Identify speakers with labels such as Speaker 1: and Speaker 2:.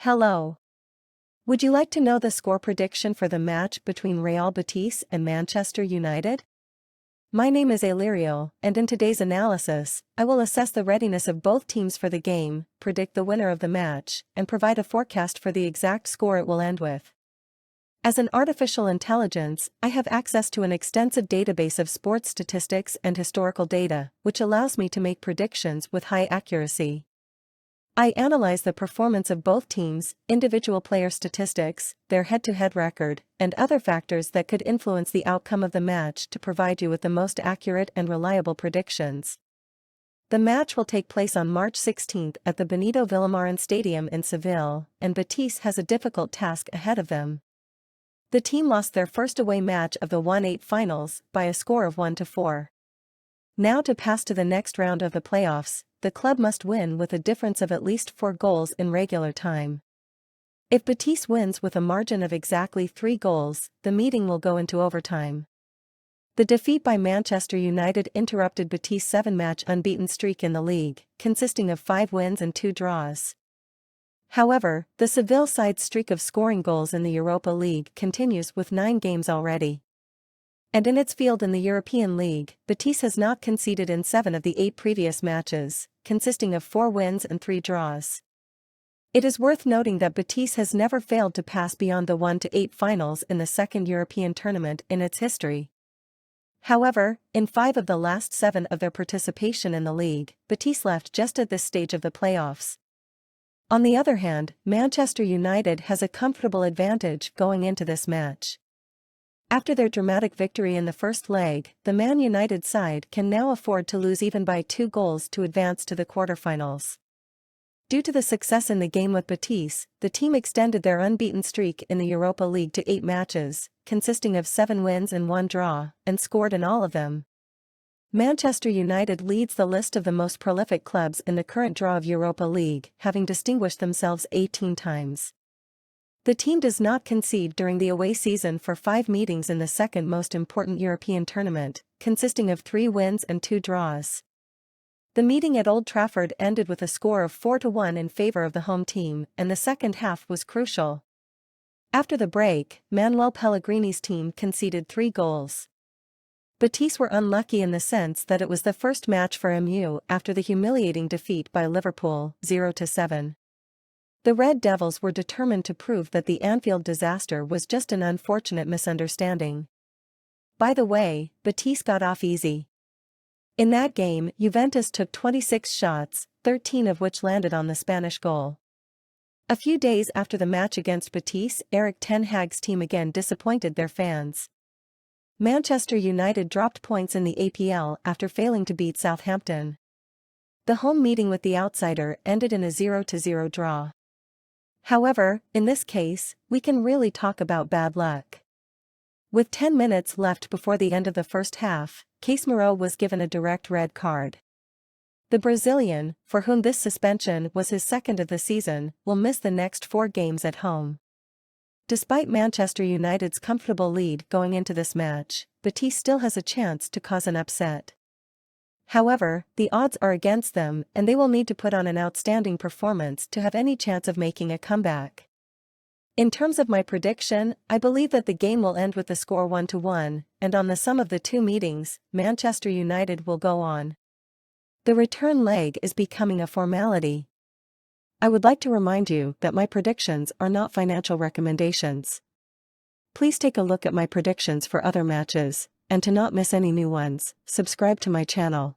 Speaker 1: Hello. Would you like to know the score prediction for the match between Real Betis and Manchester United? My name is Alirio, and in today's analysis, I will assess the readiness of both teams for the game, predict the winner of the match, and provide a forecast for the exact score it will end with. As an artificial intelligence, I have access to an extensive database of sports statistics and historical data, which allows me to make predictions with high accuracy. I analyze the performance of both teams, individual player statistics, their head-to-head record, and other factors that could influence the outcome of the match to provide you with the most accurate and reliable predictions. The match will take place on March 16 at the Benito Villamarin Stadium in Seville, and Betis has a difficult task ahead of them. The team lost their first away match of the 1/8 finals by a score of 1-4. Now to pass to the next round of the playoffs, the club must win with a difference of at least 4 goals in regular time. If Betis wins with a margin of exactly 3 goals, the meeting will go into overtime. The defeat by Manchester United interrupted Betis' 7-match unbeaten streak in the league, consisting of 5 wins and 2 draws. However, the Seville side's streak of scoring goals in the Europa League continues with 9 games already. And in its field in the European League, Betis has not conceded in 7 of the 8 previous matches, consisting of 4 wins and 3 draws. It is worth noting that Betis has never failed to pass beyond the 1-8 finals in the second European tournament in its history. However, in 5 of the last 7 of their participation in the league, Betis left just at this stage of the playoffs. On the other hand, Manchester United has a comfortable advantage going into this match. After their dramatic victory in the first leg, the Man United side can now afford to lose even by 2 goals to advance to the quarterfinals. Due to the success in the game with Betis, the team extended their unbeaten streak in the Europa League to 8 matches, consisting of 7 wins and 1 draw, and scored in all of them. Manchester United leads the list of the most prolific clubs in the current draw of Europa League, having distinguished themselves 18 times. The team does not concede during the away season for 5 meetings in the second most important European tournament, consisting of 3 wins and 2 draws. The meeting at Old Trafford ended with a score of 4-1 in favor of the home team, and the second half was crucial. After the break, Manuel Pellegrini's team conceded 3 goals. Betis were unlucky in the sense that it was the first match for MU after the humiliating defeat by Liverpool, 0-7. The Red Devils were determined to prove that the Anfield disaster was just an unfortunate misunderstanding. By the way, Betis got off easy. In that game, Juventus took 26 shots, 13 of which landed on the Spanish goal. A few days after the match against Betis, Erik ten Hag's team again disappointed their fans. Manchester United dropped points in the APL after failing to beat Southampton. The home meeting with the outsider ended in a 0-0 draw. However, in this case, we can really talk about bad luck. With 10 minutes left before the end of the first half, Casemiro was given a direct red card. The Brazilian, for whom this suspension was his second of the season, will miss the next 4 games at home. Despite Manchester United's comfortable lead going into this match, Betis still has a chance to cause an upset. However, the odds are against them and they will need to put on an outstanding performance to have any chance of making a comeback. In terms of my prediction, I believe that the game will end with the score 1-1, and on the sum of the 2 meetings, Manchester United will go on. The return leg is becoming a formality. I would like to remind you that my predictions are not financial recommendations. Please take a look at my predictions for other matches, and to not miss any new ones, subscribe to my channel.